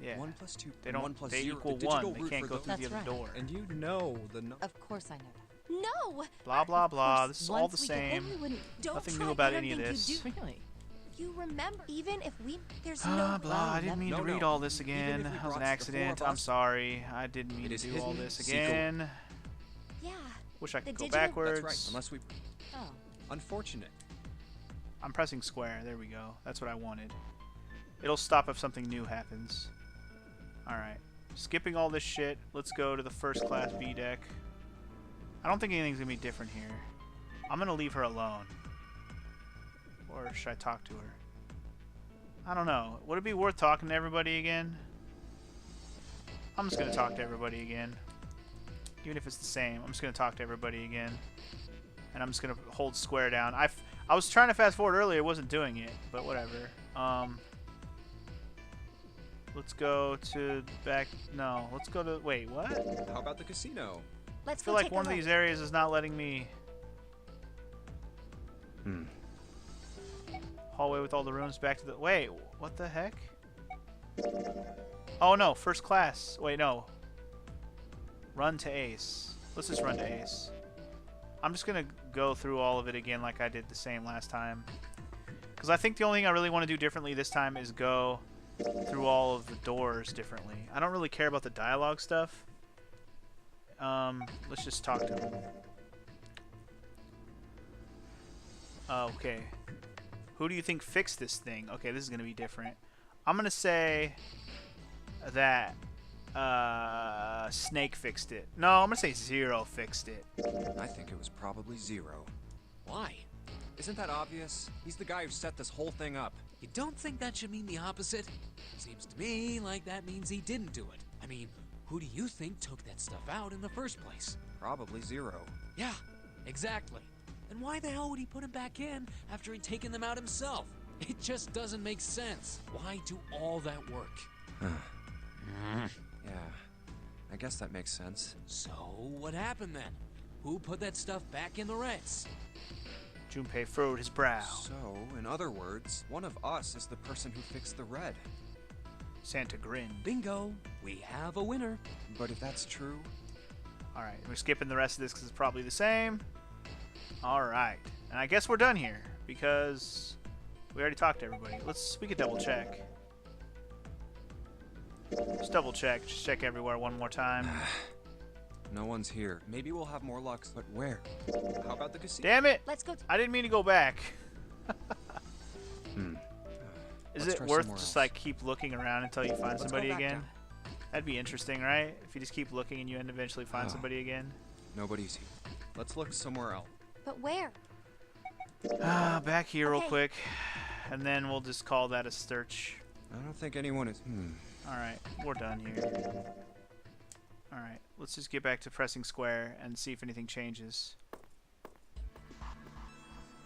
Yeah. 1 plus 2. They don't. 1 plus They 0. equal the 1. digital They root can't for go those- through the That's other right. door. And you know the number. Of course I know that. No! Blah, blah, blah. course, This is all the once we get there, same. we wouldn't. Don't Nothing try. new about I don't any of think this. You do. Really? You remember, even if we there's Blah, no blah. I well, didn't mean to no, read no. all this Even again. if we That was an brought the 4 accident. of I'm us, sorry. I didn't mean it to is do all hidden, this secret. again. yeah. Wish I could The go digital- backwards. That's right. Unless we. Oh. Unfortunate. I'm pressing square. There we go. That's what I wanted. It'll stop if something new happens. Alright. Skipping all this shit, let's go to the first class B deck. I don't think anything's going to be different here. I'm going to leave her alone. Or should I talk to her? I don't know. Would it be worth talking to everybody again? I'm just going to talk to everybody again. Even if it's the same, I'm just going to talk to everybody again. And I'm just going to hold square down. I was trying to fast forward earlier, it wasn't doing it, but whatever. Let's go to back. No, let's go to. Wait, what? I How about the casino? Let's feel go like take one a of look. these areas is not letting me. Hmm. Hallway with all the rooms back to the. Wait, what the heck? Oh no, first class. Wait, no. Run to Ace. Let's just run to Ace. I'm just gonna go through all of it again like I did the same last time. Because I think the only thing I really want to do differently this time is go through all of the doors differently. I don't really care about the dialogue stuff. Let's just talk to him. Okay. Who do you think fixed this thing? Okay, this is gonna be different. I'm gonna say that Snake fixed it. No, I'm gonna say Zero fixed it. I think it was probably 0. Why? Isn't that obvious? He's the guy who set this whole thing up. You don't think that should mean the opposite? Seems to me like that means he didn't do it. I mean, who do you think took that stuff out in the first place? Probably 0. Yeah, exactly. And why the hell would he put him back in after he'd taken them out himself? It just doesn't make sense. Why do all that work? Yeah. I guess that makes sense. So, what happened then? Who put that stuff back in the Reds? Junpei furrowed his brow. So, in other words, one of us is the person who fixed the red. Santa grinned. Bingo! We have a winner. But if that's true, Alright, we're skipping the rest of this because it's probably the same. Alright. And I guess we're done here because we already talked to everybody. We could double check. Just double check. Just check everywhere one more time. no one's here. Maybe we'll have more luck, but where? How about the casino? Damn it! Let's go. I didn't mean to go back. Is Let's it try worth somewhere just else. like keep looking around until you find Let's go somebody back again? down. That'd be interesting, right? If you just keep looking and you eventually find Oh. somebody again. Nobody's here. Let's look somewhere else. But where? Back here real Okay. quick, and then we'll just call that a search. I don't think anyone is. All right, we're done here. All right, let's just get back to pressing square and see if anything changes.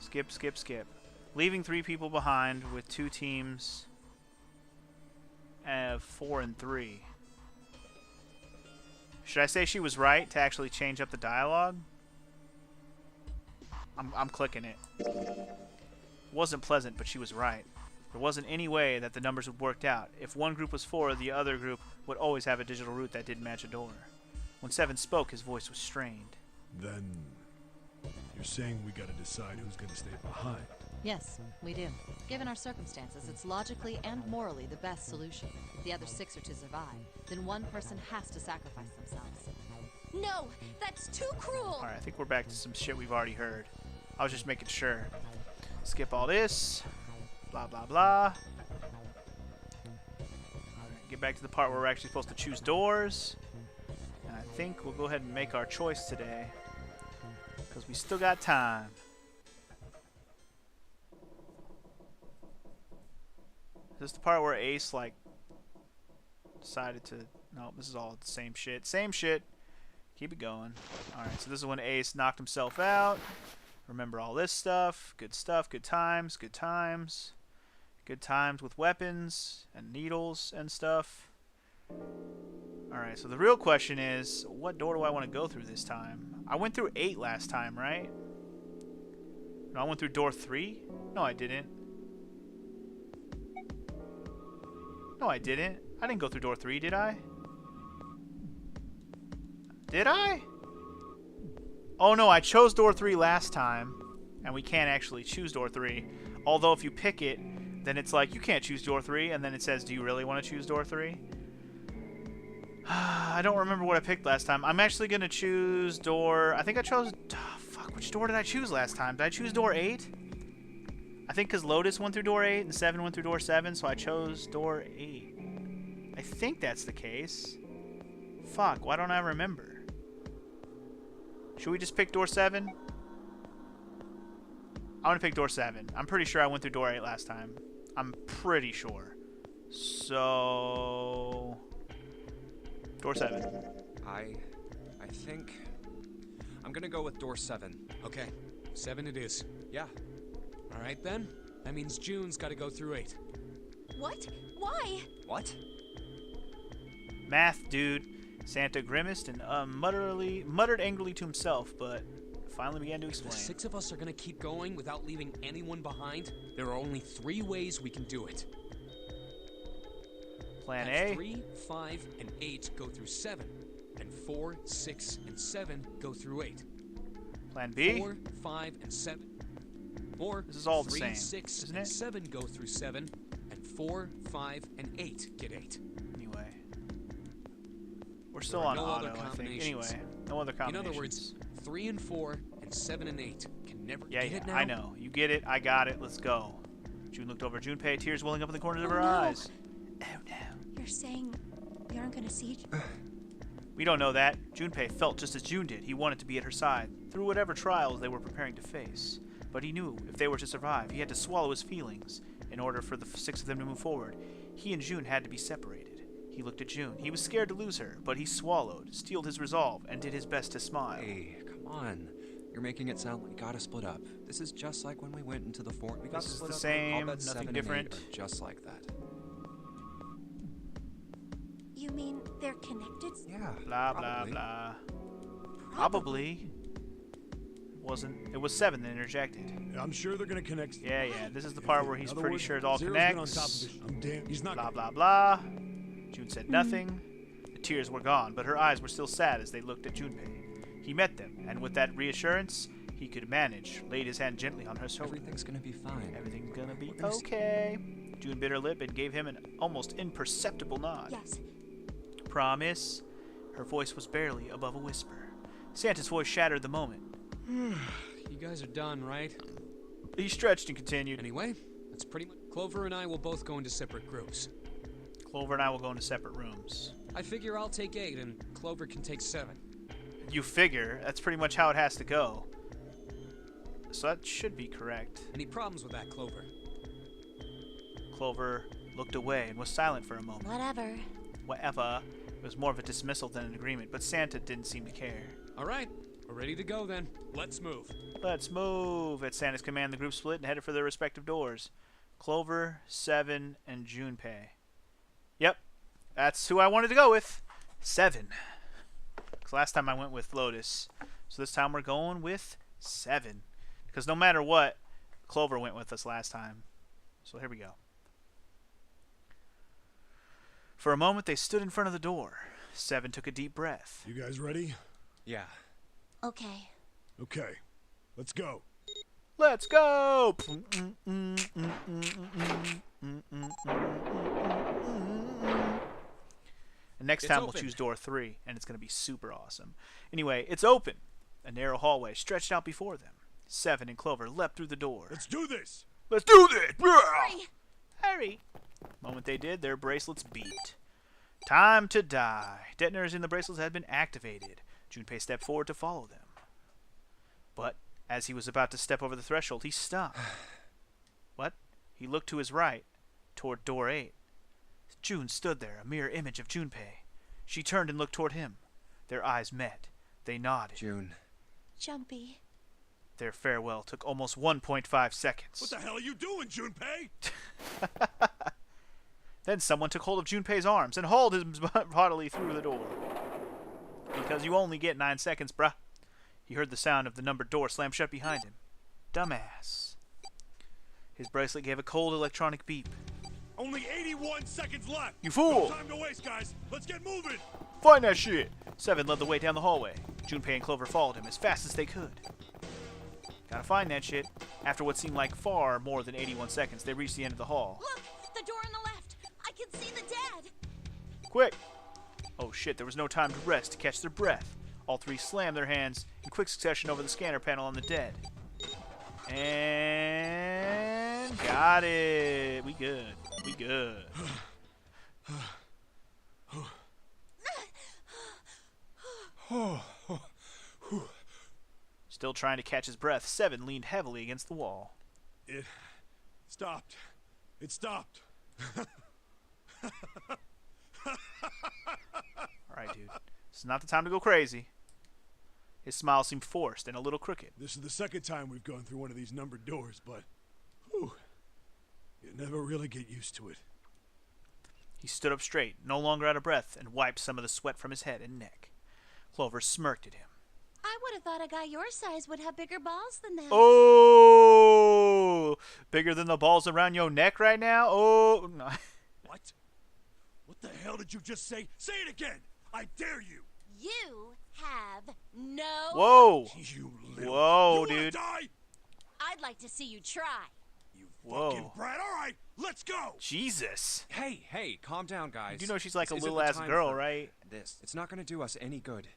Skip, skip, skip. Leaving 3 people behind with 2 teams of 4 and 3. Should I say she was right to actually change up the dialogue? I'm clicking it. Wasn't pleasant, but she was right. There wasn't any way that the numbers would worked out. If one group was 4, the other group would always have a digital route that didn't match a door. When Seven spoke, his voice was strained. Then you're saying we gotta decide who's gonna stay behind. Yes, we do. Given our circumstances, it's logically and morally the best solution. If the other 6 are to survive, then one person has to sacrifice themselves. No, that's too cruel. Alright, I think we're back to some shit we've already heard. I was just making sure. Skip all this. Blah, blah, blah. Alright, get back to the part where we're actually supposed to choose doors. And I think we'll go ahead and make our choice today. Because we still got time. Is this the part where Ace, like, decided to... No, this is all the same shit. Same shit. Keep it going. Alright, so this is when Ace knocked himself out. Remember all this stuff. Good stuff. Good times. Good times. Good times with weapons and needles and stuff. Alright, so the real question is, what door do I want to go through this time? I went through 8 last time, right? No, I went through door 3? No, I didn't. No, I didn't. I didn't go through door 3, did I? Did I? Oh no, I chose door 3 last time, and we can't actually choose door 3. Although if you pick it, then it's like, you can't choose door 3, and then it says, do you really want to choose door 3? I don't remember what I picked last time. I'm actually going to choose door... I think I chose... fuck, which door did I choose last time? Did I choose door 8? I think because Lotus went through door 8 and 7 went through door 7, so I chose door 8. I think that's the case. Fuck, why don't I remember? Should we just pick door 7? I want to pick door 7. I'm pretty sure I went through door 8 last time. I'm pretty sure. So... door 7. I think I'm gonna go with door 7. Okay, 7 it is. Yeah. All right then. That means June's got to go through 8. What? Why? What? Math, dude. Santa grimaced and muttered angrily to himself, but finally began to If the explain. 6 of us are gonna keep going without leaving anyone behind, there are only 3 ways we can do it. Plan That's A. 3, 5, and 8 go through 7, and 4, 6, and 7 go through 8. Plan B. 4, 5, and 7. Or This is all the 3, same, 6, isn't and it? 7 go through 7, and 4, 5, and 8 get 8. Anyway. We're still There are on no other auto, I think. combinations. Anyway, no other In combinations. other words, 3 and 4, and 7 and 8 can never Yeah, get yeah, it now. I know. You get it. I got it. Let's go. June looked over at Junpei, tears welling up in the corners of her Oh, no. eyes. Oh no. You're saying we aren't gonna see each... We don't know that. Junpei felt just as June did. He wanted to be at her side, through whatever trials they were preparing to face. But he knew if they were to survive, he had to swallow his feelings. In order for the 6 of them to move forward, he and June had to be separated. He looked at June. He was scared to lose her, but he swallowed, steeled his resolve, and did his best to smile. Hey, come on. You're making it sound like we gotta split up. This is just like when we went into the fort. We got This is split the up. same, I'll bet nothing 7 and different. 8 are just like that. You mean they're connected? Yeah. Blah, probably. blah, blah. Probably. It was 7 that interjected. I'm sure they're gonna connect. Yeah, yeah. This is the part where he's In other pretty words, sure it all Zero's been on connects. top of it. I'm damn. He's not. Blah, blah, blah. June said nothing. The tears were gone, but her eyes were still sad as they looked at Junpei. He met them, and with that reassurance, he could manage, laid his hand gently on her shoulder. Everything's gonna be fine. Everything's gonna be gonna see- okay. June bit her lip and gave him an almost imperceptible nod. Yes. Promise? Her voice was barely above a whisper. Santa's voice shattered the moment. You guys are done, right? He stretched and continued. Anyway, that's pretty much... Clover and I will both go into separate groups. Clover and I will go into separate rooms. I figure I'll take 8 and Clover can take 7. You figure. That's pretty much how it has to go. So that should be correct. Any problems with that, Clover? Clover looked away and was silent for a moment. Whatever. Whatever. It was more of a dismissal than an agreement, but Santa didn't seem to care. All right, we're ready to go then. Let's move. Let's move. At Santa's command, the group split and headed for their respective doors. Clover, Seven, and Junpei. Yep, that's who I wanted to go with. Seven. Because last time I went with Lotus. So this time we're going with Seven. Because no matter what, Clover went with us last time. So here we go. For a moment, they stood in front of the door. Seven took a deep breath. You guys ready? Yeah. Okay. Okay. Let's go. Let's go! And next time we'll choose door 3, and it's going to be super awesome. Anyway, it's open. A narrow hallway stretched out before them. Seven and Clover leapt through the door. Let's do this! Let's do this! Hurry! Hurry! The moment they did, their bracelets beeped. Time to die. Detonators in the bracelets had been activated. Junpei stepped forward to follow them. But as he was about to step over the threshold, he stopped. What? He looked to his right, toward door 8. June stood there, a mirror image of Junpei. She turned and looked toward him. Their eyes met. They nodded. June. Jumpy. Their farewell took almost 1.5 seconds. What the hell are you doing, Junpei? Then someone took hold of Junpei's arms and hauled him bodily through the door. Because you only get 9 seconds, bruh. He heard the sound of the numbered door slam shut behind him. Dumbass. His bracelet gave a cold electronic beep. Only 81 seconds left! You fool! No time to waste, guys! Let's get moving! Find that shit! Seven led the way down the hallway. Junpei and Clover followed him as fast as they could. Gotta find that shit. After what seemed like far more than 81 seconds, they reached the end of the hall. Look! The door on the left! I can see the dead! Quick! Oh shit, there was no time to rest to catch their breath. All three slammed their hands in quick succession over the scanner panel on the dead. And got it. We good. We good. Still trying to catch his breath, Seven leaned heavily against the wall. It stopped. It stopped. Alright, dude. This is not the time to go crazy. His smile seemed forced and a little crooked. This is the second time we've gone through one of these numbered doors, but whew, you never really get used to it. He stood up straight, no longer out of breath, and wiped some of the sweat from his head and neck. Clover smirked at him. I would have thought a guy your size would have bigger balls than that. Oh! Bigger than the balls around your neck right now? Oh! No. What? What the hell did you just say? Say it again! I dare you! You have no... Whoa! You little... Whoa, you wanna dude. Die? I'd like to see you try. You Whoa. fucking brat. All right, let's go! Jesus. Hey, calm down, guys. You know she's like a This isn't little the ass time girl, for right? This. It's not gonna do us any good.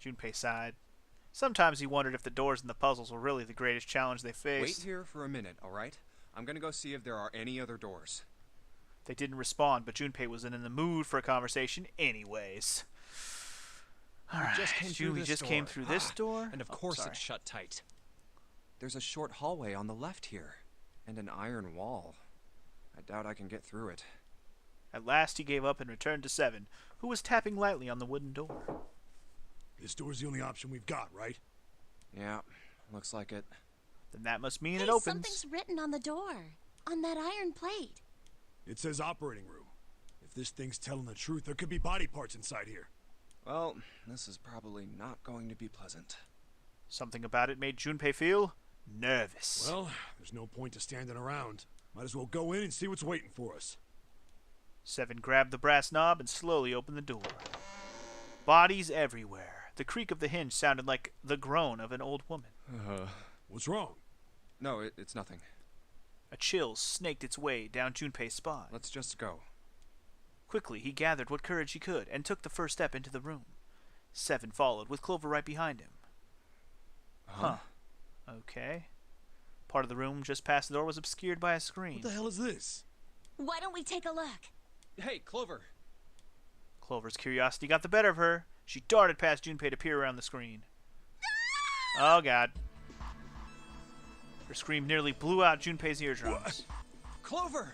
Junpei sighed. Sometimes he wondered if the doors and the puzzles were really the greatest challenge they Wait faced. here for a minute, alright? I'm gonna go see if there are any other doors. They didn't respond, but Junpei wasn't in the mood for a conversation anyways. Alright, we just came through this door? And of Oh, course sorry. it's shut tight. There's a short hallway on the left here. And an iron wall. I doubt I can get through it. At last he gave up and returned to Seven, who was tapping lightly on the wooden door. This door's the only option we've got, right? Yeah, looks like it. Then that must mean Hey, it opens. something's written on the door. On that iron plate. It says operating room. If this thing's telling the truth, there could be body parts inside here. Well, this is probably not going to be pleasant. Something about it made Junpei feel nervous. Well, there's no point to standing around. Might as well go in and see what's waiting for us. Seven grabbed the brass knob and slowly opened the door. Bodies everywhere. The creak of the hinge sounded like the groan of an old woman. What's wrong? No, it's nothing. A chill snaked its way down Junpei's spine. Let's just go. Quickly, he gathered what courage he could and took the first step into the room. Seven followed, with Clover right behind him. Huh. Okay. Part of the room just past the door was obscured by a screen. What the hell is this? Why don't we take a look? Hey, Clover. Clover's curiosity got the better of her. She darted past Junpei to peer around the screen. Oh god. Her scream nearly blew out Junpei's eardrums. Clover!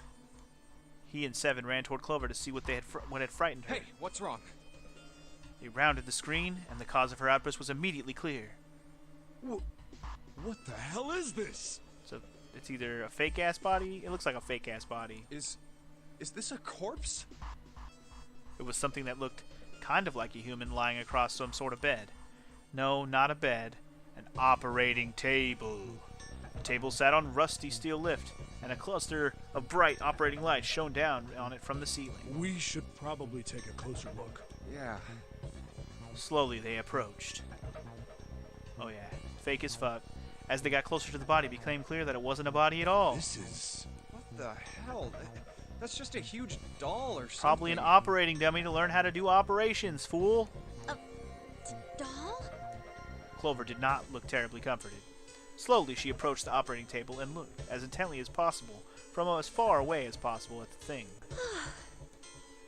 He and Seven ran toward Clover to see what had frightened her. Hey, what's wrong? They rounded the screen, and the cause of her outburst was immediately clear. What the hell is this? So it's either a fake-ass body. It looks like a fake-ass body. Is this a corpse? It was something that looked kind of like a human lying across some sort of bed. No, not a bed. An operating table. The table sat on rusty steel lift, and a cluster of bright operating lights shone down on it from the ceiling. We should probably take a closer look. Yeah. Slowly they approached. Oh yeah, fake as fuck. As they got closer to the body, it became clear that it wasn't a body at all. This is... What the hell? That's just a huge doll or something. Probably an operating dummy to learn how to do operations, fool. Doll? Clover did not look terribly comforted. Slowly, she approached the operating table and looked, as intently as possible, from as far away as possible at the thing.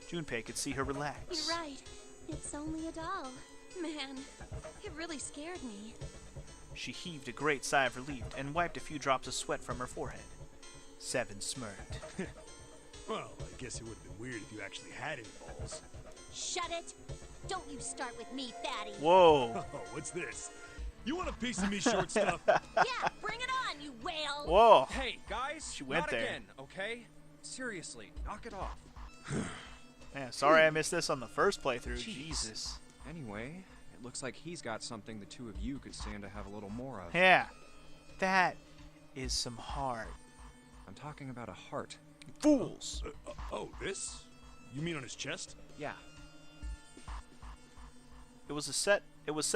Junpei could see her relax. You're right. It's only a doll. Man, it really scared me. She heaved a great sigh of relief and wiped a few drops of sweat from her forehead. Seven smirked. Well, I guess it would have been weird if you actually had any balls. Shut it! Don't you start with me, fatty. Whoa. Oh, what's this? You want a piece of me, short stuff? Yeah, bring it on, you whale! Whoa. Hey, guys! She went not there. again, okay? Seriously, knock it off. Man, sorry I missed this on the first playthrough. Jeez. Jesus. Anyway, it looks like he's got something the two of you could stand to have a little more of. Yeah. That is some heart. I'm talking about a heart. Fools. Oh, this? You mean on his chest? Yeah. It was set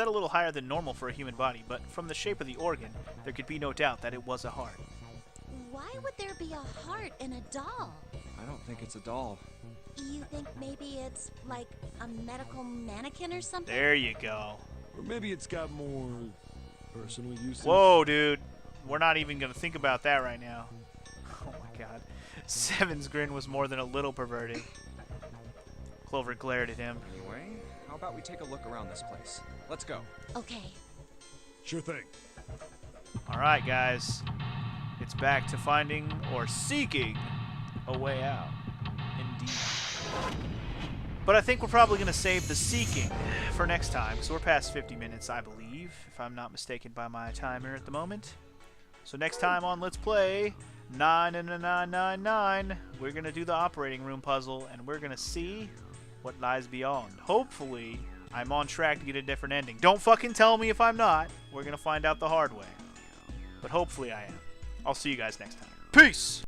a little higher than normal for a human body, but from the shape of the organ, there could be no doubt that it was a heart. Why would there be a heart in a doll? I don't think it's a doll. You think maybe it's like a medical mannequin or something? There you go. Or maybe it's got more personal uses? Whoa, dude. We're not even going to think about that right now. Oh my god. Seven's grin was more than a little perverted. Clover glared at him. Anyway, how about we take a look around this place? Let's go. Okay. Sure thing. Alright, guys. It's back to finding or seeking a way out. Indeed. But I think we're probably going to save the seeking for next time, because we're past 50 minutes, I believe, if I'm not mistaken by my timer at the moment. So next time on Let's Play 99999, we're going to do the operating room puzzle, and we're going to see what lies beyond. Hopefully, I'm on track to get a different ending. Don't fucking tell me if I'm not. We're going to find out the hard way. But hopefully I am. I'll see you guys next time. Peace!